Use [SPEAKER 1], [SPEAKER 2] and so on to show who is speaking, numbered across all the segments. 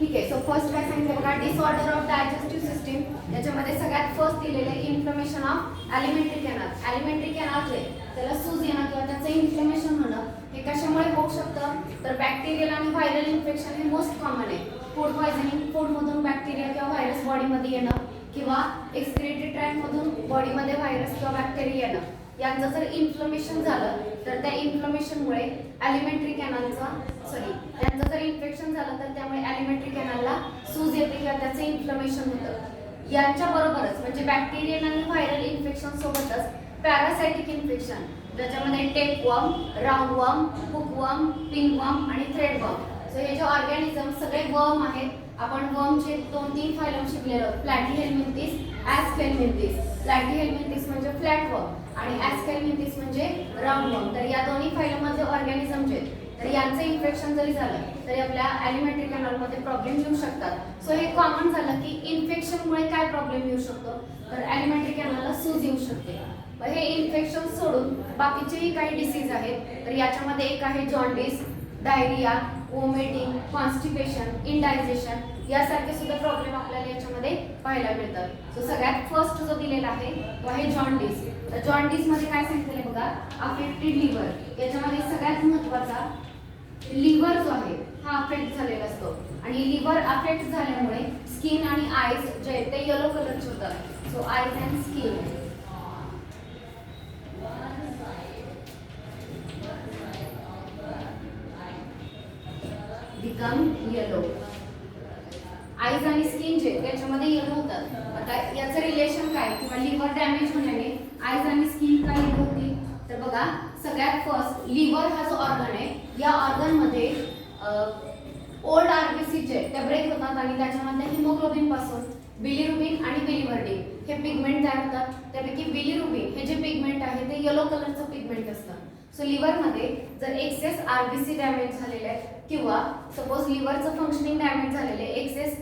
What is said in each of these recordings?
[SPEAKER 1] ठीक आहे. So first काय सांगितलं बघा, डिसऑर्डर ऑफ डायजेस्टिव्ह सिस्टीम. त्याच्यामध्ये सगळ्यात फर्स्ट दिलेलं inflammation of elementary canal. Elementary canal जे त्याला सूज येणं किंवा त्याचं इन्फ्लमेशन होणं हे कशामुळे होऊ शकतं, तर बॅक्टेरियल आणि व्हायरल इन्फेक्शन हे मोस्ट कॉमन आहे. फूड पॉयझनिंग, फूडमधून बॅक्टेरिया किंवा व्हायरस बॉडीमध्ये येणं किंवा एक्सक्रिटरी ट्रॅक्टमधून बॉडीमध्ये व्हायरस किंवा बॅक्टेरिया येणं, यांचं जर इन्फ्लमेशन झालं तर त्या इन्फ्लमेशनमुळे एलिमेंटरी कॅनलचा त्यांचं जर इन्फेक्शन झालं तर त्यामुळे एलिमेंटरी कॅनलला सूज येते किंवा त्याचं इन्फ्लमेशन होतं. यांच्या बरोबरच म्हणजे बॅक्टेरियल आणि व्हायरल इन्फेक्शन सोबतच पॅरासायटिक इन्फेक्शन, ज्याच्यामध्ये टेपवर्म, राऊंडवर्म, हुकवर्म, पिनवर्म आणि थ्रेडवर्म. सो हे जे ऑर्गॅनिझम सगळे वर्म आहेत. आपण वर्मचे 2-3 फायलम शिकलेलो, प्लॅटीहेल्मिंथिस, ॲस्केल्मिंथिस. प्लॅटीहेल्मिंथिस म्हणजे फ्लॅटवर्म आणि ॲस्केल्मिंथिस म्हणजे राऊंडवर्म. तर या दोन्ही फायलममध्ये ऑर्गॅनिझम जे तर यांचं इन्फेक्शन जरी झालं तरी आपल्या एलिमेंटरी कॅनलमध्ये प्रॉब्लेम येऊ शकतात. सो हे कॉमन झालं की इन्फेक्शनमुळे काय प्रॉब्लेम येऊ शकतो, तर एलिमेंटरी कॅनलला सूज येऊ शकते. हे इन्फेक्शन सोडून बाकीचेही काही डिसीज आहेत. तर याच्यामध्ये एक आहे jaundice, diarrhoea, vomiting, constipation, indigestion यासारखे सुद्धा प्रॉब्लेम आपल्याला याच्यामध्ये पाहायला मिळतात. सो सगळ्यात फर्स्ट जो दिलेला आहे तो आहे जॉन्डिस. तर जॉन्डिस मध्ये काय सांगितलं बघा, अफेक्टेड लिव्हर. याच्यामध्ये सगळ्यात महत्त्वाचा लिव्हर जो आहे हा अफेक्ट झालेला असतो आणि लिव्हर अफेक्ट झाल्यामुळे स्किन आणि आईज जे आहेत ते येलो कलरचे होतात. So eyes and skin become yellow. Eyes आणि स्किन जे त्याच्यामध्ये येलो होतात. आता याचं रिलेशन काय किंवा लिव्हर डॅमेज होण्याने आईज आणि स्किन काय येलो होती, तर बघा सगळ्यात फर्स्ट लिव्हर हा जो ऑर्गन आहे या ऑर्गन मध्ये ओल्ड आरबीसी जे त्या ब्रेक होतात आणि त्याच्यामधल्या हिमोग्लोबिन पासून बिलिरुबिन आणि बिलिवर्डिन हे पिगमेंट तयार होतात. त्यापैकी बिलिरुबिन हे जे पिगमेंट आहे ते येलो कलरचं पिगमेंट असतं. सो लिव्हरमध्ये जर एक्सेस आरबीसी डॅमेज झालेले आहे किंवा सपोज लिव्हरचं फंक्शनिंग डॅमेज झालेले एक्सेस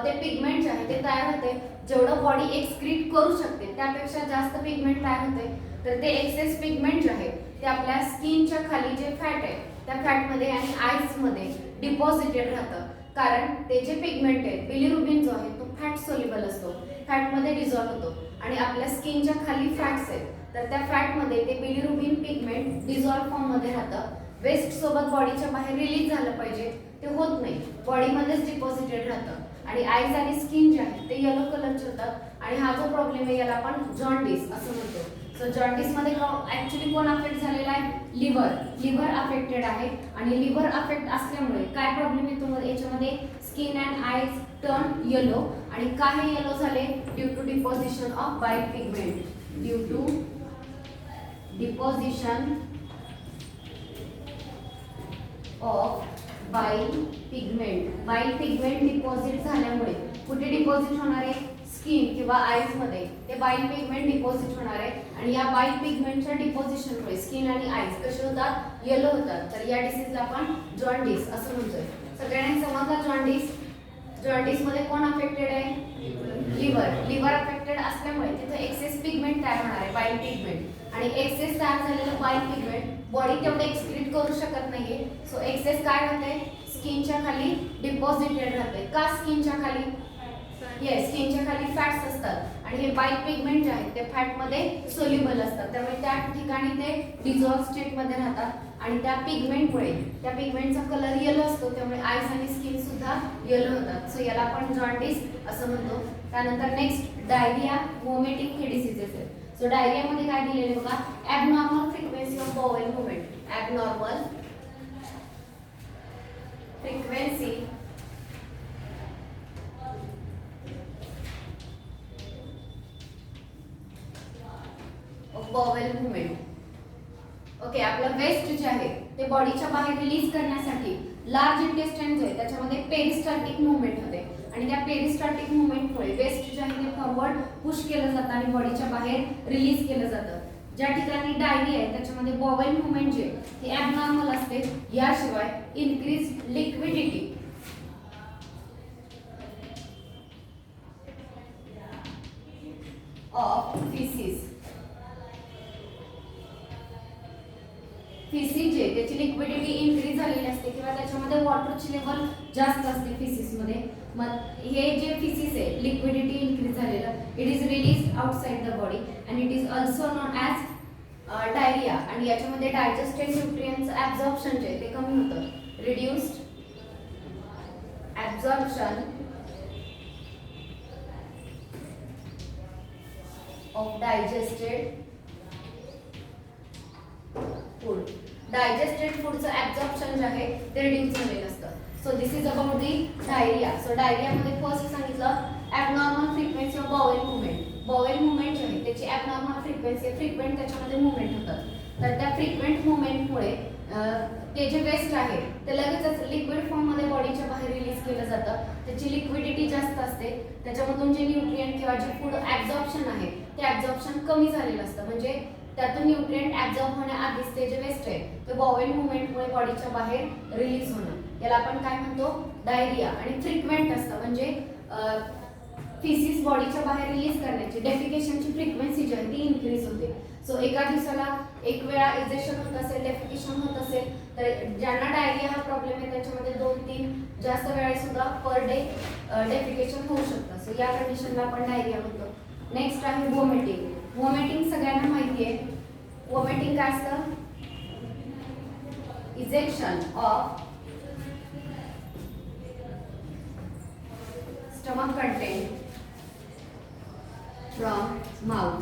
[SPEAKER 1] ते पिगमेंट जे आहे ते तयार होते. जेवढं बॉडी एक्सक्रीट करू शकते त्यापेक्षा जास्त पिगमेंट तयार होते. तर ते एक्सेस पिगमेंट जे आहे ते आपल्या स्किनच्या खाली जे फॅट आहे त्या फॅटमध्ये आणि आईजमध्ये डिपॉझिटेड राहतं. कारण ते जे पिगमेंट आहे बिलिरुबिन जो आहे तो फॅट सोल्युबल असतो, फॅटमध्ये डिझॉल्व्ह होतो आणि आपल्या स्किनच्या खाली फॅट्स आहेत तर त्या फॅटमध्ये ते बिलिरुबिन पिगमेंट डिझॉल्व्ह फॉर्ममध्ये राहतं. वेस्ट सोबत बॉडीच्या बाहेर रिलीज झालं पाहिजे ते होत नाही, बॉडीमध्येच डिपॉझिटेड राहतं आणि आईज आणि स्किन जे आहे ते येलो कलरचे होतात आणि हा जो प्रॉब्लेम आहे याला आपण जॉन्डिस असं म्हणतो. सो जॉन्डिस मध्ये ऍक्च्युली कोण अफेक्ट झालेला आहे, लिव्हर अफेक्टेड आहे आणि लिव्हर अफेक्ट असल्यामुळे काय प्रॉब्लेम येतो याच्यामध्ये, skin and eyes turn yellow आणि काय येलो झाले due to deposition of bile pigment. Due to deposition of bile pigment. Bile pigment deposit झाल्यामुळे कुठे डिपॉझिट होणार आहे, स्किन किंवा आईज मध्ये ते बाईल पिगमेंट डिपॉझिट होणार आहे आणि या बाईल पिगमेंटच्या डिपॉझिशनमुळे स्किन आणि आईज कसे होतात, येलो होतात. तर या डिसीजला आपण जॉन्डिस असं म्हणतोय. सगळ्यांनी समजला जॉन्डिस. जॉन्डिस मध्ये कोण अफेक्टेड आहे, लिव्हर अफेक्टेड असल्यामुळे तिथे एक्सेस पिगमेंट तयार होणार आहे, बाईल पिगमेंट आणि एक्सेस तयार झालेलं बाईल पिगमेंट बॉडी तेवढे एक्सक्रीट करू शकत नाहीये. सो एक्सेस काय होते, स्किनच्या खाली डिपॉझिटेड राहते. का स्किनच्या खाली, स्किनच्या खाली फॅट्स असतात आणि हे बाईल पिगमेंट जे आहेत ते फॅटमध्ये सोल्युबल असतात त्यामुळे त्या ठिकाणी ते डिझॉल्व्ह स्टेटमध्ये राहतात आणि त्या पिगमेंटमुळे त्या पिगमेंटचा कलर येलो असतो त्यामुळे आईज आणि स्किन सुद्धा येलो होतात. सो याला आपण जॉन्डिस असं म्हणतो. त्यानंतर नेक्स्ट डायरिया, वॉमिटिंग हे डिसीजेस आहेत. सो डायरियामध्ये काय दिलेले बघा, abnormal frequency of bowel movement. Abnormal frequency bowel movement. Okay, आपलं वेस्ट जे आहे ते बॉडीच्या बाहेर रिलीज करण्यासाठी लार्ज इंटेस्टाइन जे आहे त्याच्यामध्ये पेरिस्टाल्टिक मूवमेंट होते आणि त्या पेरिस्टाल्टिक मूवमेंटमुळे वेस्ट जे आहे ते फॉरवर्ड पुश केलं जातं आणि बॉडीच्या बाहेर रिलीज केलं जातं. ज्या ठिकाणी डायरिया आहे त्याच्यामध्ये बॉवेल मूवमेंट जे हे ॲबनॉर्मल असते. याशिवाय इन्क्रीज लिक्विडिटी ऑफ फिसिस. फिसिस जे त्याची लिक्विडिटी इन्क्रीज झालेली असते किंवा त्याच्यामध्ये ज्याच्यामध्ये वॉटरची लेवल जास्त असते फिसिसमध्ये, मग हे जे फिसिस आहे लिक्विडिटी इन्क्रीज झालेलं, it is release outside the body and it is also known as diarrhoea. आणि याच्यामध्ये डायजेस्टेड न्यूट्रियंट्स ॲब्झॉर्प्शन जे ते कमी होतं, reduced absorption of digested food. Digested फूडचं ॲब्झॉर्प्शन जे आहे ते रिड्यूस झालेलं असतं. So this is about the diarrhoea. So डायरियामध्ये फर्स्ट सांगितलं abnormal frequency of bowel movement. Bowel movement जे आहे त्याची ॲबनॉर्मल फ्रिक्वेन्सी, फ्रिक्वेंट त्याच्यामध्ये मुवमेंट होतात. तर त्या फ्रिक्वेंट मुवमेंटमुळे ते जे वेस्ट आहे ते लगेचच लिक्विड फॉर्ममध्ये बॉडीच्या बाहेर रिलीज केलं जातं. त्याची लिक्विडिटी जास्त असते, त्याच्यामधून जे न्यूट्रिएंट किंवा जे फूड ॲब्झॉर्प्शन आहे ते ॲब्झॉर्प्शन कमी झालेलं असतं. म्हणजे त्यातून न्यूट्रिएंट ॲब्झॉर्ब होण्याआधीच ते जे वेस्ट आहे ते बॉवेल मुवमेंटमुळे बॉडीच्या बाहेर रिलीज होणं, याला आपण काय म्हणतो, डायरिया. आणि फ्रिक्वेंट असतं म्हणजे फिसिस बॉडीच्या बाहेर रिलीज करण्याची, डेफिकेशनची फ्रिक्वेन्सी जी आहे ती इन्क्रीज होते. सो एका दिवसाला एक वेळा इजेक्शन होत असेल, डेफिकेशन होत असेल, तर ज्यांना डायरिया हा प्रॉब्लेम आहे त्याच्यामध्ये 2-3 जास्त वेळा सुद्धा पर डे डेफिकेशन होऊ शकतं. सो या कंडिशनला आपण डायरिया म्हणतो. नेक्स्ट आहे वॉमिटिंग. वॉमिटिंग सगळ्यांना माहिती आहे. वॉमिटिंग काय असतं, ejection of stomach content from mouth.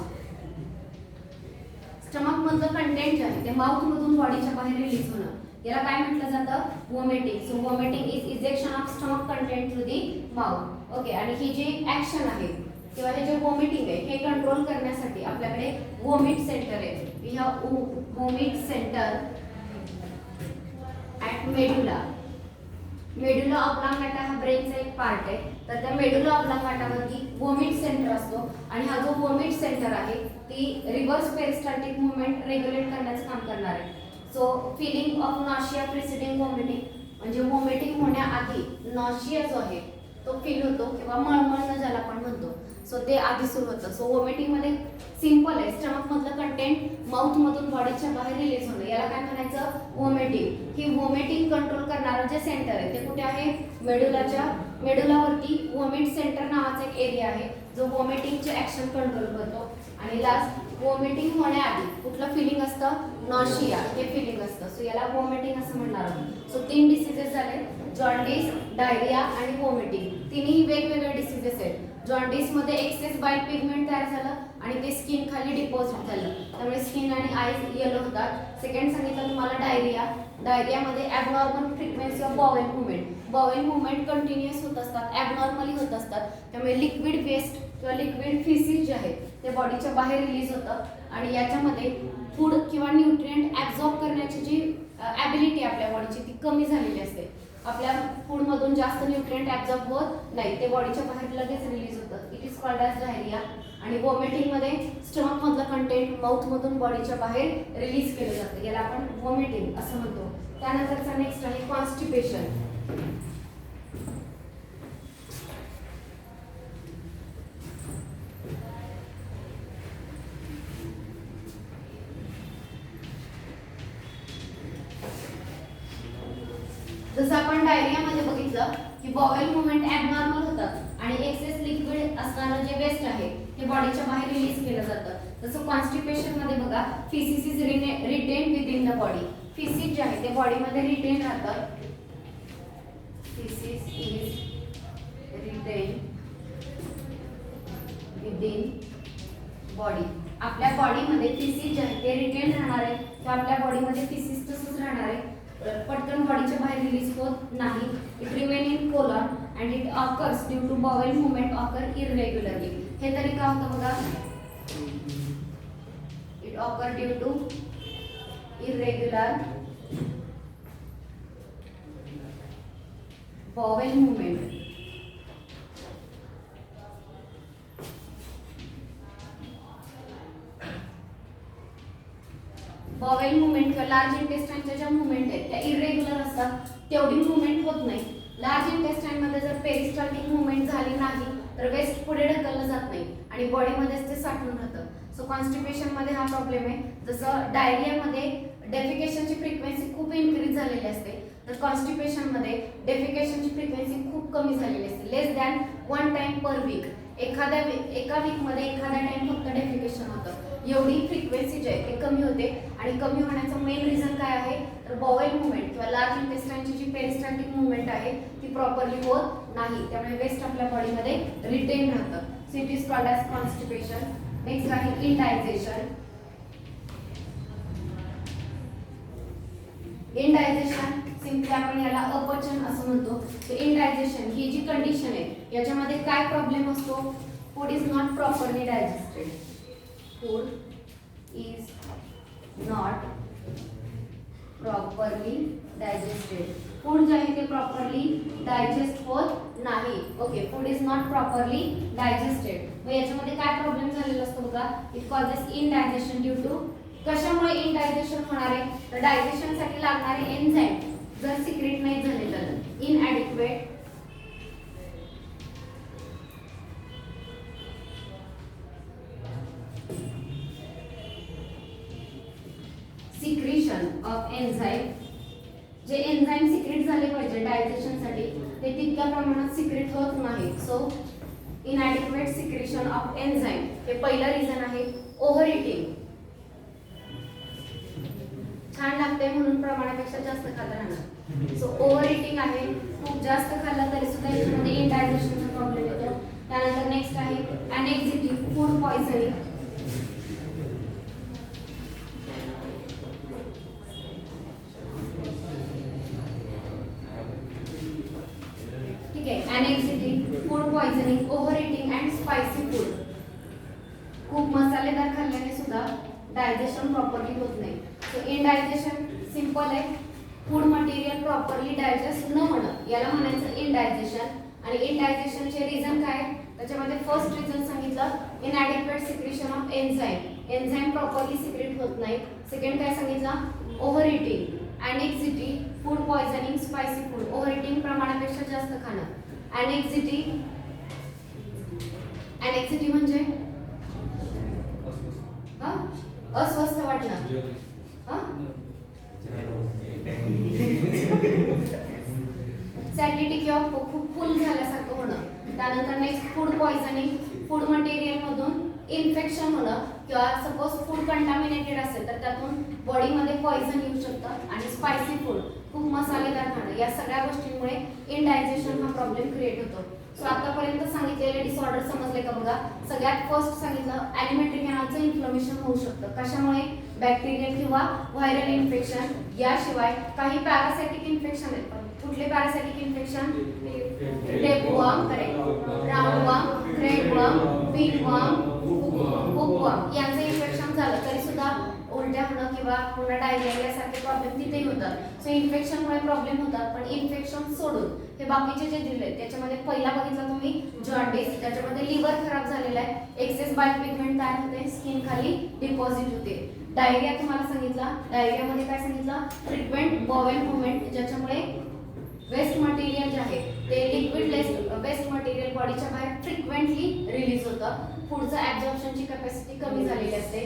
[SPEAKER 1] Stomach मधलं कंटेंट जे आहे ते माउथ मधून बॉडीच्या बाहेर रिलीज होणं, याला काय म्हटलं जातं, vomiting. So vomiting is ejection of stomach content through the mouth. Okay. आणि ही जी ऍक्शन आहे किंवा हे जे वॉमिटिंग आहे हे कंट्रोल करण्यासाठी आपल्याकडे वॉमिट सेंटर आहे. We have vomit centre at medulla. Medulla oblongata हा ब्रेनचा एक पार्ट आहे, तर त्या मेडुला ऑब्लांगाटावरती वॉमिट सेंटर असतो. आणि हा जो वॉमिट सेंटर आहे ती रिव्हर्स पेरिस्टाल्टिक मुवमेंट रेग्युलेट करण्याचं काम करणार आहे. So feeling of nausea preceding vomiting, म्हणजे वॉमिटिंग होण्याआधी नॉशिया जो आहे तो फील होतो किंवा मळमळणं ज्याला आपण म्हणतो, सो ते आधी सुरू होतं. सो वॉमिटिंग मध्ये सिंपल आहे, स्टमक मधलं कंटेंट माउथ मधून बॉडीच्या बाहेर रिलीज होणं, याला काय म्हणायचं, वॉमिटिंग. ही वॉमिटिंग कंट्रोल करणारं जे सेंटर आहे ते कुठे आहे, मेडुलावरती वॉमिट सेंटर नावाचा एक एरिया आहे जो वॉमिटिंगचे ऍक्शन कंट्रोल करतो. आणि लास्ट वॉमिटिंग होण्याआधी कुठलं फिलिंग असतं, नॉशिया हे फिलिंग असतं. सो याला वॉमिटिंग असं म्हणणार आहोत. सो 3 डिसीजेस झाले, जॉन्डिस, डायरिया आणि वॉमिटिंग. तिन्ही वेगवेगळे डिसीजेस आहेत. जॉन्डिस मध्ये एक्सेस बाईल पिगमेंट तयार झालं आणि ते स्किन खाली डिपॉझिट झालं, त्यामुळे स्किन आणि आईज येलो होतात. सेकंड सांगितलं तुम्हाला डायरिया. डायरियामध्ये abnormal frequency of bowel movement. Bowel movement continuous होत असतात, ॲबनॉर्मली होत असतात, त्यामुळे लिक्विड वेस्ट किंवा लिक्विड फिसिस जे आहे ते बॉडीच्या बाहेर रिलीज होतं. आणि याच्यामध्ये फूड किंवा न्यूट्रिएंट ॲब्झॉर्ब करण्याची जी ॲबिलिटी आपल्या बॉडीची ती कमी झालेली असते. आपल्या फूडमधून जास्त न्यूट्रिएंट ॲब्झॉर्ब होत नाही, ते बॉडीच्या बाहेर लगेच रिलीज होतं. It is called as diarrhoea. आणि वॉमिटिंगमध्ये स्टमक मधलं कंटेंट माउथ मधून बॉडीच्या बाहेर रिलीज केलं जातं, याला आपण वॉमिटिंग असं म्हणतो. त्यानंतरचा नेक्स्ट आहे कॉन्स्टिपेशन. जसं आपण डायरियामध्ये बघितलं की बॉवेल मुवमेंट ॲबनॉर्मल होतात आणि एक्सेस लिक्विड असणारं जे वेस्ट आहे ते बॉडीच्या बाहेर रिलीज केलं जातं. तसं कॉन्स्टिपेशन मध्ये बघा, faeces is retain within the body. Faeces जे आहे ते बॉडीमध्ये रिटेन राहतं. Faeces is retain within body. आपल्या बॉडीमध्ये फिसिस जे आहे ते रिटेन राहणार आहे किंवा आपल्या बॉडीमध्ये फिसिस तसंच राहणार आहे, पटकन बॉडीच्या बाहेर रिलीज होत नाही. It remain in colon and it occurs due to bowel movement occur irregularly. हे तरी का होतं बघा, it occur due to irregular bowel movement. Bowel movement किंवा लार्ज इंटेस्टाइनच्या ज्या मुवमेंट आहेत त्या इरेग्युलर असतात, तेवढी मुवमेंट होत नाही. लार्ज इंटेस्टाइन मध्ये जर पेरिस्टाल्टिक मुवमेंट झाली नाही तर वेस्ट पुढे ढकललं जात नाही आणि बॉडीमध्येच ते साठून राहतं. सो कॉन्स्टिपेशन मध्ये हा प्रॉब्लेम आहे. जसं डायरियामध्ये डेफिकेशनची फ्रिक्वेन्सी खूप इन्क्रीज झालेली असते, तर कॉन्स्टिपेशन मध्ये डेफिकेशनची फ्रिक्वेन्सी खूप कमी झालेली असते, लेस दॅन 1 टाइम पर वीक. एका वीक मध्ये एखादा टाइम फक्त डेफिकेशन होतं. एवढी फ्रिक्वेन्सी जी आहे ते कमी होते आणि कमी होण्याचं मेन रिझन काय आहे तर बॉवेल मुवमेंट किंवा लार्ज इंटेस्टाइनची जी पेरिस्टाल्टिक मुवमेंट आहे ती प्रॉपरली होत नाही, त्यामुळे वेस्ट आपल्या बॉडीमध्ये रिटेन राहतं. So it is called as constipation. Next आहे इंडायजेशन. इंडायजेशन सिंपली आपण याला अपचन असं म्हणतो. तर इंडायजेशन ही जी कंडिशन आहे याच्यामध्ये काय प्रॉब्लेम असतो, food is not properly digested. Food is not properly digested. Food जे आहे ते प्रॉपरली डायजेस्ट होत नाही. Okay, food is not properly digested. मग याच्यामध्ये काय प्रॉब्लेम झालेला असतो बघा, it causes indigestion due to. कशामुळे इनडायजेशन होणार आहे तर डायजेशनसाठी लागणारे एन्झाईम जर सिक्रेट नाही झाले तर इनॲडिक्वेट सिक्रेशन ऑफ एन्झाईम. जे एन्झाईम सिक्रेट झाले पाहिजे डायजेशनसाठी ते तितक्या प्रमाणात सिक्रेट होत नाही. So inadequate secretion of enzyme हे पहिलं रिझन आहे. ओव्हर इटिंग, छान लागते म्हणून प्रमाणापेक्षा जास्त खात राहणं. सो ओव्हर इटिंग आहे, खूप जास्त खाल्लं तरी सुद्धा याच्यामध्ये इनडायजेशनचा प्रॉब्लेम येतो. त्यानंतर नेक्स्ट आहे अनेक्झिटी, फूड पॉयझनिंग. ठीक आहे, anxiety, food poisoning, over eating and spicy food. खूप मसालेदार खाल्ल्याने सुद्धा डायजेशन प्रॉपरली होत नाही. सो इनडायजेशन सिंपल आहे, फूड मटेरियल प्रॉपरली डायजेस्ट न होणं याला म्हणायचं इनडायजेशन. आणि इनडायजेशनचे रिझन काय, त्याच्यामध्ये फर्स्ट रिझन सांगितलं inadequate secretion of enzyme. Enzyme properly secrete होत नाही. सेकंड काय सांगितलं over eating, anxiety, food poisoning, spicy food. Over eating प्रमाणापेक्षा जास्त खाणं. अनेक्झिटी, अनेक्झिटी म्हणजे अस्वस्थ वाटणं. सॅटिटी किंवा खूप फुल झाल्यासारखं होणं. त्यानंतर next food poisoning, food material मधून इन्फेक्शन होणं किंवा सपोज फूड कंटामिनेटेड असेल तर त्यातून बॉडीमध्ये पॉयझन येऊ शकतं. आणि स्पायसी फूड, खूप मसालेदार खाणं, या सगळ्या गोष्टींमुळे इनडायजेशन हा प्रॉब्लेम क्रिएट होतो. सो आतापर्यंत सांगितलेले डिसऑर्डर समजले का बघा. सगळ्यात फर्स्ट सांगितलं ॲलिमेंटरी कॅनालचं इन्फ्लमेशन होऊ शकतं. कशामुळे, बॅक्टेरियल किंवा व्हायरल इन्फेक्शन. याशिवाय काही पॅरासायटिक इन्फेक्शन आहेत. पण कुठले parasitic infection, tapeworm, correct, roundworm, threadworm, pinworm, hookworm यांचं इन्फेक्शन झालं तरी सुद्धा उलट्या होणं किंवा पुन्हा डायरिया यासारखे प्रॉब्लेम तिथेही होतात. सो इन्फेक्शनमुळे प्रॉब्लेम होतात. पण इन्फेक्शन सोडून हे बाकीचे जे दिले त्याच्यामध्ये पहिला बघितला तुम्ही जॉन्डिस, त्याच्यामध्ये लिव्हर खराब झालेला आहे, एक्सेस बाईल पिगमेंट तयार होते, स्किन खाली डिपॉझिट होते. डायरिया तुम्हाला सांगितला, डायरियामध्ये काय सांगितलं फ्रिक्वेंट बॉवेल मुवमेंट, ज्याच्यामुळे वेस्ट मटेरियल जे आहे ते लिक्विड वेस्ट मटेरियल बॉडीच्या बाहेर फ्रिक्वेंटली रिलीज होतं. पुढचं ॲब्झॉर्प्शनची कॅपॅसिटी कमी झालेली असते.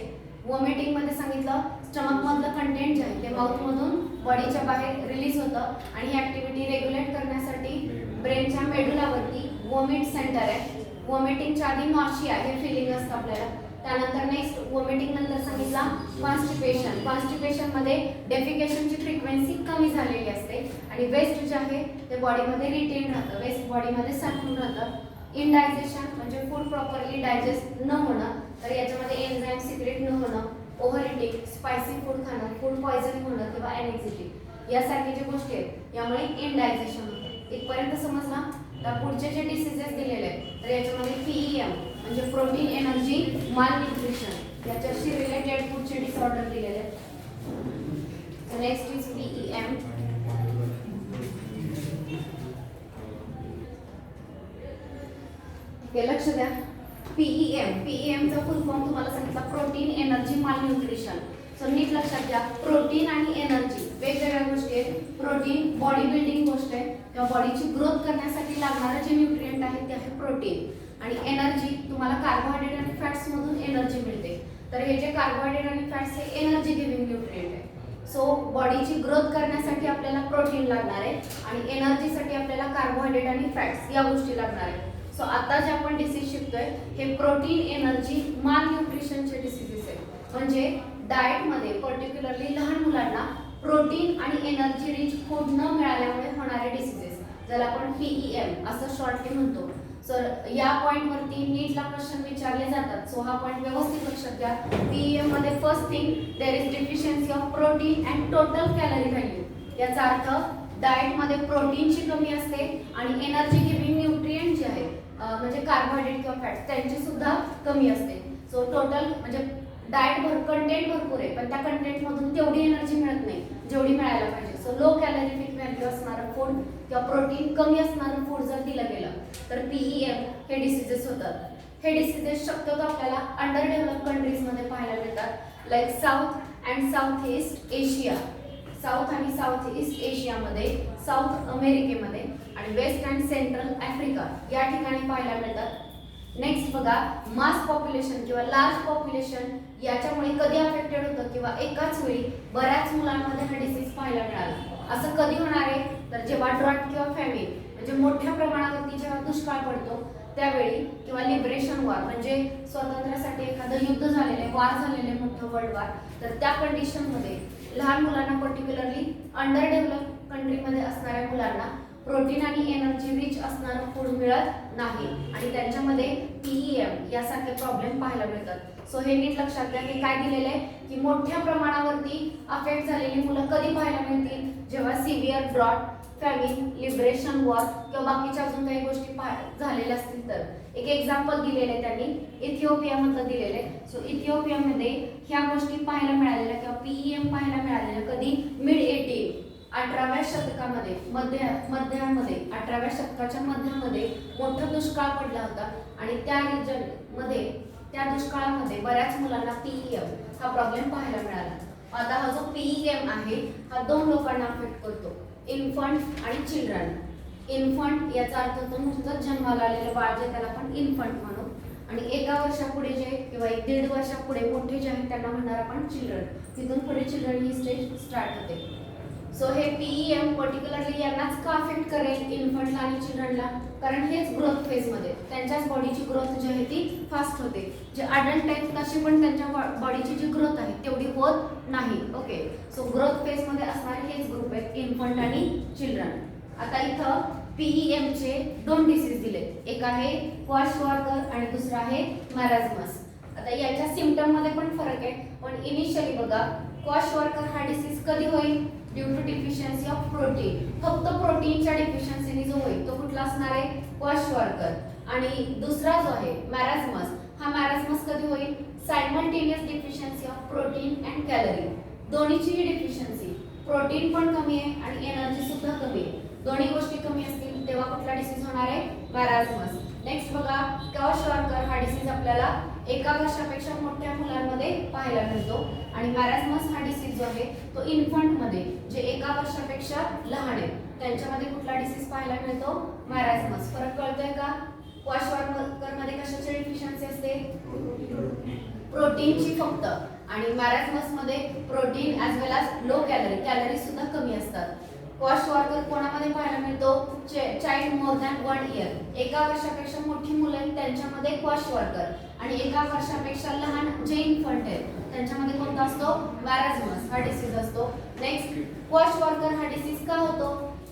[SPEAKER 1] वॉमिटिंग मध्ये सांगितलं स्टमक मधलं कंटेंट जे आहे ते माउथ मधून बॉडीच्या बाहेर रिलीज होतं. आणि ही ऍक्टिव्हिटी रेग्युलेट करण्यासाठी ब्रेनच्या मेडुलावरती वॉमिट सेंटर आहे. वॉमिटिंगच्या आधी नॉशिया हे फिलिंग असतं आपल्याला. त्यानंतर नेक्स्ट वॉमिटिंग नंतर सांगितला कॉन्स्टिपेशन. कॉन्स्टिपेशन मध्ये डेफिकेशनची फ्रिक्वेन्सी कमी झालेली असते आणि वेस्ट जे आहे ते बॉडीमध्ये रिटेन राहतं, वेस्ट बॉडीमध्ये साठून राहतं. इनडायजेशन म्हणजे फूड प्रॉपरली डायजेस्ट न होणं, तर याच्यामध्ये एन्झाईम सिक्रेट न होणं, ओव्हर इटिंग, स्पायसी फूड खाणं, फूड पॉयझनिंग होणं किंवा एनेक्झिटी यासारख्या ज्या गोष्टी आहेत यामुळे इनडायजेशन होतं. इथपर्यंत समजला. तर पुढचे जे डिसीजेस दिलेले आहेत तर याच्यामध्ये PEM म्हणजे प्रोटीन एनर्जी माल न्यूट्रिशन याच्याशी रिलेटेड पुढचे डिसऑर्डर दिलेले आहेत. Next is PEM. हे लक्ष द्या. PEM चा फुल फॉर्म तुम्हाला सांगितला प्रोटीन एनर्जी माल न्यूट्रिशन. सो नीट लक्षात घ्या, प्रोटीन आणि एनर्जी वेगवेगळ्या गोष्टी आहेत. प्रोटीन बॉडी बिल्डिंग गोष्ट आहे किंवा बॉडीची ग्रोथ करण्यासाठी लागणारं जे न्यूट्रिएंट आहे ते आहे प्रोटीन. आणि एनर्जी तुम्हाला कार्बोहायड्रेट आणि फॅट्स मधून एनर्जी मिळते. तर हे जे कार्बोहायड्रेट आणि फॅट्स हे एनर्जी गिव्हिंग न्यूट्रिएंट आहे. सो बॉडीची ग्रोथ करण्यासाठी आपल्याला प्रोटीन लागणार आहे आणि एनर्जीसाठी आपल्याला कार्बोहायड्रेट आणि फॅट्स या गोष्टी लागणार आहे. सो आता जे आपण डिसीज शिकतोय हे प्रोटीन एनर्जी माल न्यूट्रिशनचे डिसीजेस आहेत. म्हणजे डाएटमध्ये पर्टिक्युलरली लहान मुलांना प्रोटीन आणि एनर्जी रिच फूड न मिळाल्यामुळे होणारे डिसीजेस, ज्याला आपण PEM असं शॉर्टली म्हणतो. सर या पॉइंटवरती नीटला प्रश्न विचारले जातात. सो हा पॉइंट व्यवस्थित लक्षात घ्या. PEM मध्ये first thing there is deficiency of protein and total calorie value. याचा अर्थ डाएटमध्ये प्रोटीनची कमी असते आणि एनर्जी गिव्हिंग न्यूट्रिएंट जे आहेत म्हणजे कार्बोहायड्रेट किंवा फॅट्स त्यांची सुद्धा कमी असते. सो टोटल म्हणजे डाएट कंटेंट भरपूर आहे पण त्या कंटेंट मधून तेवढी एनर्जी मिळत नाही जेवढी मिळायला पाहिजे. सो लो कॅलरीफिक व्हॅल्यू असणारं फूड किंवा प्रोटीन कमी असणारं फूड जर दिलं गेलं तर PEM हे डिसीजेस होतात. हे डिसीजेस शक्यतो आपल्याला अंडर डेव्हलप कंट्रीजमध्ये पाहायला मिळतात, like south and south east Asia, south आणि साऊथ ईस्ट एशियामध्ये, साऊथ अमेरिकेमध्ये आणि वेस्ट अँड सेंट्रल आफ्रिका या ठिकाणी पाहायला मिळतात. नेक्स्ट बघा, मास पॉप्युलेशन किंवा लार्ज पॉप्युलेशन याच्यामुळे कधी अफेक्टेड होतं किंवा एकाच वेळी बऱ्याच मुलांमध्ये हा डिसीज पाहायला मिळाला. असं कधी होणार आहे तर जेव्हा ड्रॉट किंवा फॅमिन म्हणजे मोठ्या प्रमाणावरती जेव्हा दुष्काळ पडतो त्यावेळी किंवा लिबरेशन वॉर म्हणजे स्वातंत्र्यासाठी एखादं युद्ध झालेले, वॉर झालेले मोठं वर्ल्ड वॉर, तर त्या कंडिशनमध्ये लहान मुलांना पर्टिक्युलरली अंडर डेव्हलप कंट्रीमध्ये असणाऱ्या मुलांना प्रोटीन आणि एनर्जी रिच असणारं फूड मिळत नाही आणि त्यांच्यामध्ये PEM यासारखे प्रॉब्लेम पाहायला मिळतात. सो हे नीट लक्षात घ्या. हे काय दिलेलं आहे की मोठ्या प्रमाणावरती अफेक्ट झालेली मुलं कधी पाहायला मिळतील जेव्हा severe drought, famine, liberation war किंवा बाकीच्या अजून काही गोष्टी झालेल्या असतील तर. एक एक्झाम्पल दिलेलं आहे त्यांनी इथिओपियामधलं दिलेलं आहे. सो इथिओपियामध्ये ह्या गोष्टी पाहायला मिळालेल्या किंवा PEM पाहायला मिळालेल्या कधी मिड 18व्या शतकामध्ये, मध्यामध्ये 18व्या शतकाच्या मध्यामध्ये मोठा दुष्काळ पडला होता आणि त्या रिजन मध्ये त्या दुष्काळामध्ये बऱ्याच मुलांना PEM हा प्रॉब्लेम पाहायला मिळाला. आता हा जो PEM आहे हा दोन लोकांना अफेक्ट करतो, इन्फंट आणि चिल्ड्रन. इन्फंट याचा अर्थ होतो नुकतंच जन्माला आलेलं बाळ जे त्याला आपण इन्फंट म्हणू आणि 1 वर्षापुढे जे किंवा 1-1.5 वर्षापुढे मोठे जे आहेत त्यांना म्हणणार आपण चिल्ड्रन. तिथून पुढे चिल्ड्रन ही स्टेज स्टार्ट होते. सो हे PEM पर्टिक्युलरली यांनाच का अफेक्ट करेल, इन्फंटला आणि चिल्ड्रनला, कारण हेच ग्रोथ फेजमध्ये त्यांच्याच बॉडीची ग्रोथ जी आहे ती फास्ट होते. जे अडल्ट आहेत तशी पण त्यांच्या बॉडीची जी ग्रोथ आहे तेवढी होत नाही. ओके, सो ग्रोथ फेजमध्ये असणारे हेच ग्रुप आहेत, इन्फंट आणि चिल्ड्रन. आता इथं PEM चे 2 डिसीज दिले, एक आहे क्वाशवॉर्कर आणि दुसरा आहे मॅराझमस. आता याच्या सिम्पटम मध्ये पण फरक आहे पण इनिशियली बघा, क्वाशवॉर्कर हा डिसीज कधी होईल due to deficiency of protein. फक्त प्रोटीनच्या डिफिशियन्सीने जो होईल तो कुठला असणार आहे, क्वाशवॉर्कर. आणि दुसरा जो आहे मॅराझमस, हा मॅराझमस कधी होईल, simultaneous deficiency of protein and calorie. दोन्हीची डिफिशियन्सी, प्रोटीन पण कमी आहे आणि एनर्जी सुद्धा कमी आहे, दोन्ही गोष्टी कमी असतील तेव्हा कुठला डिसीज होणार आहे, मॅराझमस. नेक्स्ट बघा, क्वाशवॉर्कर हा डिसीज आपल्याला 1 वर्षापेक्षा मोठ्या मुलांमध्ये पाहायला मिळतो आणि मॅराझमस हा डिसीज जो आहे तो इन्फंटमध्ये जे 1 वर्षापेक्षा लहान आहेत त्यांच्यामध्ये कुठला डिसीज पाहायला मिळतो, मॅराझमस. फरक कळतोय का? क्वाशवॉर्कर मध्ये कशाची डिफिशियन्सी असते, प्रोटीनची फक्त, आणि मॅराझमस मध्ये protein as well as low calorie, calorie सुद्धा कमी असतात. क्वाशवॉर्कर कोणामध्ये पाहायला मिळतो, चाइल्ड मोर दॅन 1 इयर, 1 वर्षापेक्षा मोठी मुलं आहेत त्यांच्यामध्ये क्वाशवॉर्कर, आणि 1 वर्षापेक्षा लहान जे इन्फंट आहेत त्यांच्यामध्ये कोणता असतो, मॅराझमस हा डिसीज असतो. नेक्स्ट, क्वाशवॉर्कर हा डिसीज का होतो,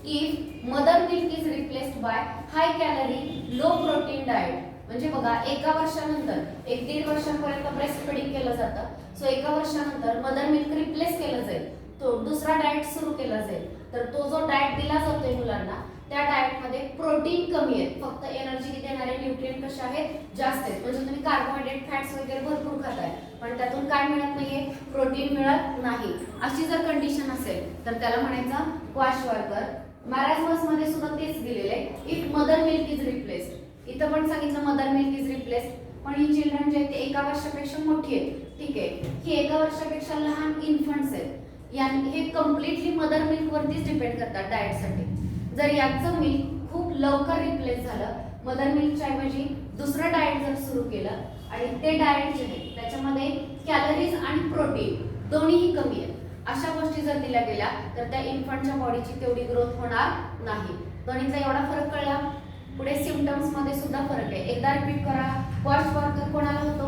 [SPEAKER 1] if mother milk is replaced by high calorie low protein diet. म्हणजे बघा, 1 वर्षानंतर 1-1.5 वर्षांपर्यंत ब्रेस्ट फीडिंग केलं जातं. सो 1 वर्षानंतर मदर मिल्क रिप्लेस केलं जाईल, तो दुसरा डाएट सुरू केला जाईल. तर तो जो डाएट दिला जातोय मुलांना त्या डाएटमध्ये प्रोटीन कमी आहे, फक्त एनर्जी देणारे न्यूट्रिएंट कसे आहेत, जास्त आहेत. म्हणजे तुम्ही कार्बोहायड्रेट, फॅट्स वगैरे भरपूर खाताय पण त्यातून काय मिळत नाहीये, प्रोटीन मिळत नाही. अशी जर कंडिशन असेल तर त्याला म्हणायचं क्वाशवॉर्कर. मॅराझमस मध्ये सुद्धा तेच दिलेले आहे, if mother milk is replaced. इथं पण सांगितलं मदर मिल्क इज रिप्लेस्ड, पण ही चिल्ड्रन जे आहेत ते 1 वर्षापेक्षा मोठी आहेत, ठीक आहे, ही 1 वर्षापेक्षा लहान इन्फंट्स आहेत. हे कम्प्लिटली मदर मिल्क वरतीच डिपेंड करतात डाएटसाठी. जर याचं मिल्क खूप लवकर रिप्लेस झालं, मदर मिल्कच्या ऐवजी दुसरं डाएट जर सुरू केलं आणि ते डाएट जे आहे त्याच्यामध्ये कॅलरीज आणि प्रोटीन दोन्हीही कमी आहेत, अशा गोष्टी जर दिल्या गेल्या तर त्या इन्फंटच्या बॉडीची तेवढी ग्रोथ होणार नाही. दोन्हीचा एवढा फरक कळला. पुढे सिम्पटम्स मध्ये सुद्धा फरक आहे. एकदा रिपीट करा. क्वाश वर्कर कोणाला होतो?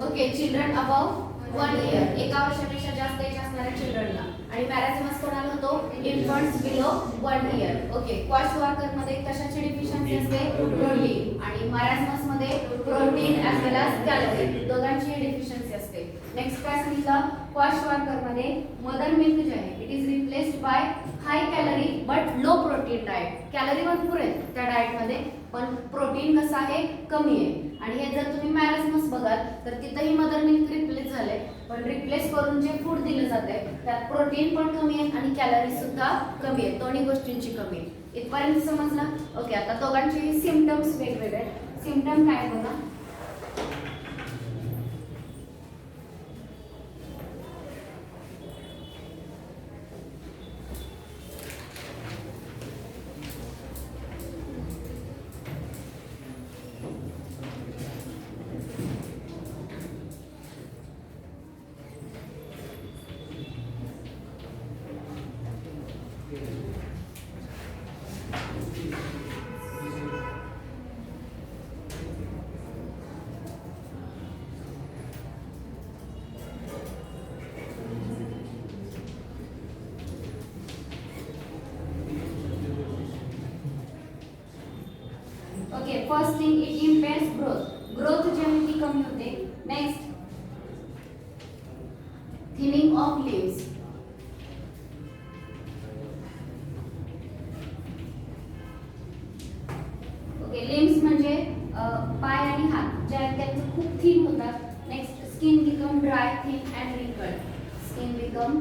[SPEAKER 1] ओके, चिल्ड्रन अबाव 1 इयर, 1 वर्षापेक्षा जास्त एज असणाऱ्या चिल्ड्रनला. आणि मॅरेथमस कोणाला होतो? Infants below 1 year. Okay, kwashiorkor मध्ये कशाची डिफिशियन्सी असते? प्रोटीन. आणि मॅरेथमस मध्ये protein as well as calorie दोघांची डिफिशियन्सी असते. नेक्स्ट काय सांगितलं? क्वाश वर्कर मध्ये मदर मिल्क जे आहे it is replaced by high calorie but low protein diet. Calorie भरपूर आहे त्या डाएट मध्ये पण प्रोटीन कसं आहे? कमी आहे. आणि हे जर तुम्ही मॅरेथमस बघाल तर तिथेही मदर मिल्क रिप्लेस झाले पण रिप्लेस करून जे फूड दिलं जाते त्यात प्रोटीन पण कमी आहे आणि कॅलरी सुद्धा कमी आहे. दोन्ही गोष्टींची कमी आहे. इथपर्यंत समजलं? ओके, आता दोघांचे सिम्पटम्स वेगवेगळे. सिम्पटम काय बघा. Okay, first thing it impairs growth. Growth जी आहे ती कमी होते. Next thinning of limbs. Okay, limbs म्हणजे पाय आणि हात जे आहेत त्यांचे खूप थिन होतात. Next skin become dry, thin and wrinkled. Skin become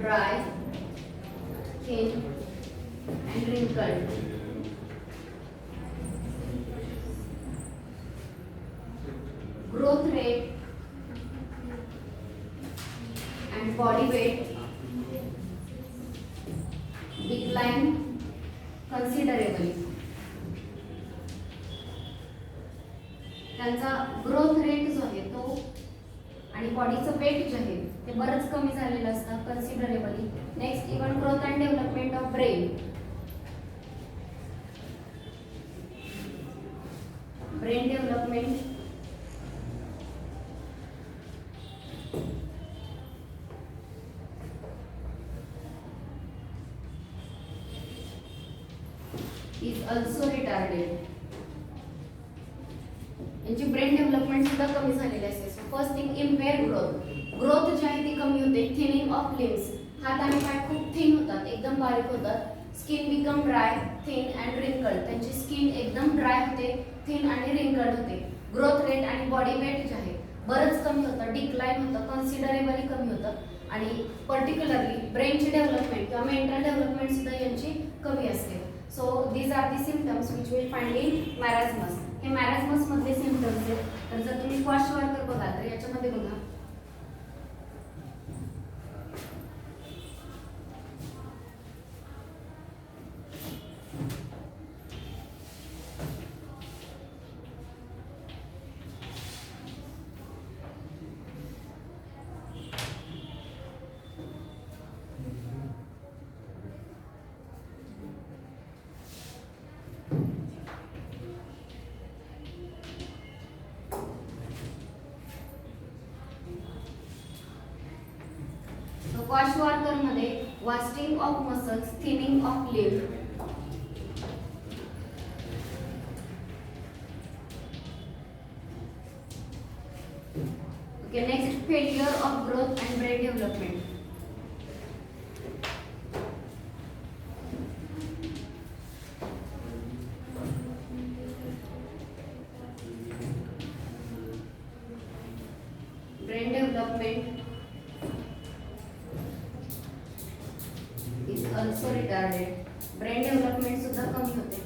[SPEAKER 1] dry, thin and wrinkled. Growth rate and body weight decline considerably. त्यांचा ग्रोथ रेट जो आहे तो आणि बॉडीचं वेट जे आहे ते बरंच कमी झालेलं असतं considerably. Next even growth and development of brain. Brain development is also retarded. यांची ब्रेन डेव्हलपमेंट सुद्धा कमी झालेली असते. First thing impair growth. Growth जी आहे ती कमी होते. Thinning of limbs. हात आणि पाय खूप थिन होतात, एकदम बारीक होतात. Skin become dry, thin and wrinkled. त्यांची स्किन एकदम ड्राय होते, थिन आणि रिंकल्ड होते. ग्रोथ रेट आणि बॉडी वेट जे आहे बरंच कमी होतं, डिक्लाइन होतं, कन्सिडरेबली कमी होतं. आणि पर्टिक्युलरली ब्रेनची डेव्हलपमेंट किंवा मेंटल डेव्हलपमेंट सुद्धा यांची कमी असते. So these are the symptoms which will find in marasmus. हे मॅरेथमस मधले सिम्पटम्स आहेत. तर जर तुम्ही क्वाश वर्कर बघाल तर याच्यामध्ये बघा क्वाश वर्कर मध्ये wasting of muscles, thinning of limb. Okay, next failure of growth and brain development. Brain development is also retarded. Brain development सुद्धा कमी होते.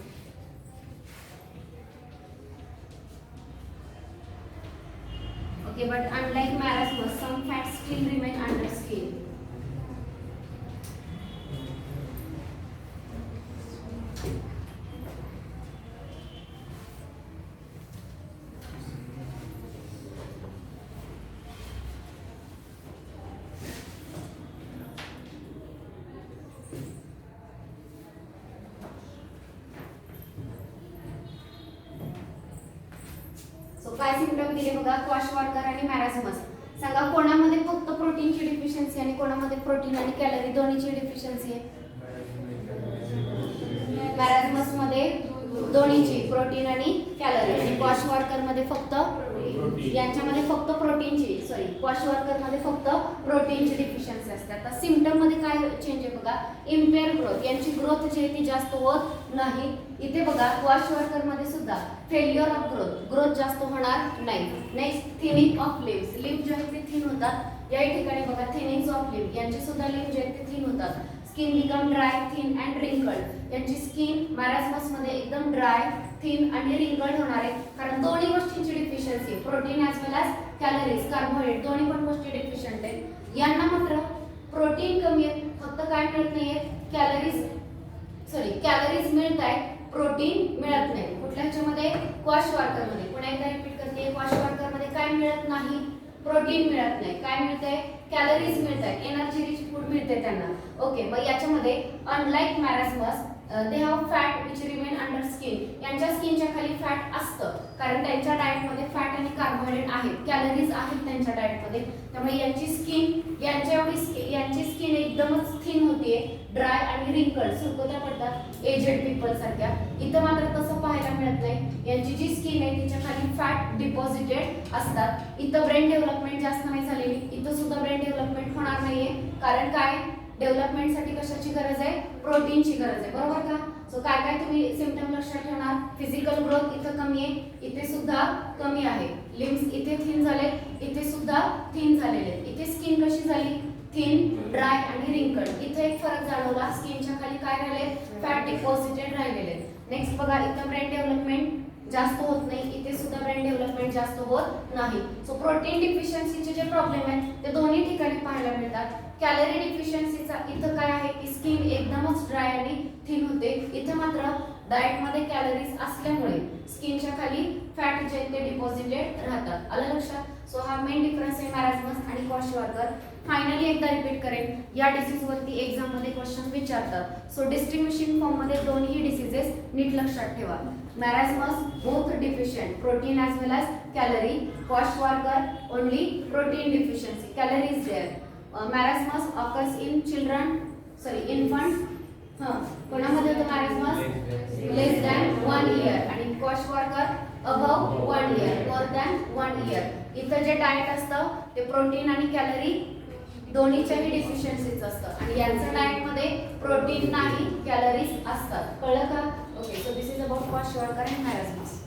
[SPEAKER 1] Okay, but unlike marasmus, some fats still remain under skin. दिले बघा quash walker आणि मॅरास्मस. सांगा कोणामध्ये फक्त प्रोटीनची deficiency आणि कोणामध्ये प्रोटीन आणि कॅलरी दोन्हीची डिफिशियन्सी आहे? मॅरास्मस मध्ये दोन्हीची प्रोटीन आणि कॅलरी आणि क्वाश वॉकर मध्ये फक्त यांच्यामध्ये फक्त प्रोटीनची क्वाश वॉकर मध्ये फक्त प्रोटीनची डिफिशियन्सी असते. आता सिम्पटम मध्ये काय चेंज आहे बघा, इम्पेअर ग्रोथ, यांची ग्रोथ जी आहे ती जास्त होत नाही. इथे बघा क्वाश वॉकर मध्ये सुद्धा फेल्युअर ऑफ ग्रोथ जास्त होणार नाही. Next thinning of leaves, leave जे आहेत ते थिन होतात. या ठिकाणी बघा थिनिंग ऑफ लिव्ह, यांची सुद्धा लिव्ह जे आहेत ते थिन होतात. Skin become dry, thin and wrinkled, यांची स्किन मॅरास्मस मध्ये एकदम ड्राय, थिन आणि रिंकल्ड होणार आहे, कारण दोन्ही गोष्टींची डिफिशियन्सी आहे, protein as well as calories, carbohydrate दोन्ही पण गोष्टी डिफिशियंट आहेत. यांना मात्र प्रोटीन कमी आहे, फक्त काय मिळत नाहीये, कॅलरीज मिळत आहेत, प्रोटीन मिळत नाही. कुठल्या ह्याच्यामध्ये? क्वाश वॉकर मध्ये. पुन्हा एकदा रिपीट करते, क्वाश वॉकर मध्ये काय मिळत नाही, प्रोटीन मिळत नाही. काय मिळतंय? कॅलरीज मिळत आहेत, एनर्जी रिच फूड मिळते त्यांना. ओके, मग याच्यामध्ये unlike marasmus they have fat which remain under skin, यांच्या स्किनच्या खाली फॅट असतं, कारण त्यांच्या डाएटमध्ये फॅट आणि कार्बोहायड्रेट आहेत, कॅलरीज आहेत त्यांच्या डाएटमध्ये. त्यामुळे यांची स्किन एकदमच थिन होतीये, ड्राय आणि रिंकल्ड, सुरकुत्या पडतात एजेड पीपल सारख्या. इथं मात्र तसं पाहायला मिळत नाही. यांची जी स्किन आहे तिच्या खाली फॅट डिपॉझिटेड असतात. इथं ब्रेन डेव्हलपमेंट जास्त नाही झालेली, इथं सुद्धा ब्रेन डेव्हलपमेंट होणार नाहीये, कारण काय, डेव्हलपमेंटसाठी कशाची गरज आहे, प्रोटीनची गरज आहे, बरोबर का. सो काय काय तुम्ही सिम्पटम लक्षात ठेवणार, फिजिकल ग्रोथ इथं कमी आहे, इथे सुद्धा कमी आहे. लिम्स इथे थिन झाले, इथे सुद्धा थिन झालेले. इथे स्किन कशी झाली, थिन, ड्राय आणि रिंकल्ड. इथे एक फरक जाणवला, स्किनच्या खाली काय राहिले, फॅट डिपॉझिटेड राहिलेले. नेक्स्ट बघा, इथं ब्रेन डेव्हलपमेंट जास्त होत नाही, इथे सुद्धा ब्रेन डेव्हलपमेंट जास्त होत नाही. सो प्रोटीन डिफिशियन्सीचे जे प्रॉब्लेम आहेत ते दोन्ही ठिकाणी पाहायला मिळतात. कॅलरी डिफिशियन्सीचा इथं काय आहे की स्किन एकदमच ड्राय आणि थिन होते, इथे मात्र डाएट मध्ये कॅलरीज असल्यामुळे स्किनच्या खाली फॅट जे ते डिपॉझिटेड राहतात. आलं लक्षात. सो हा मेन डिफरन्स आहे मॅरास्मस आणि क्वाश वॉकर. फायनली एकदा रिपीट करेन, या डिसीज वरती एक्झाम मध्ये क्वेश्चन विचारतात. सो डिस्ट्रीब्युशन फॉर्म मध्ये दोन्ही डिसीजेस नीट लक्षात ठेवा. Marasmus both deficient, protein as well as calorie. Quash Walker only protein deficiency, calorie is there. Marasmus occurs in infant. कोणामध्ये होतं मॅरास्मस? लेस दॅन 1 इयर आणि quash walker above 1 year, more than 1 year. इथं जे डाएट असतं ते प्रोटीन आणि calorie दोन्हीच्याही डिफिशियन्सीच असतं आणि यांचं डाएट मध्ये प्रोटीन नाही, कॅलरीज असतात. कळलं का? Okay, so this is about kwashiorkor and मॅरास्मस.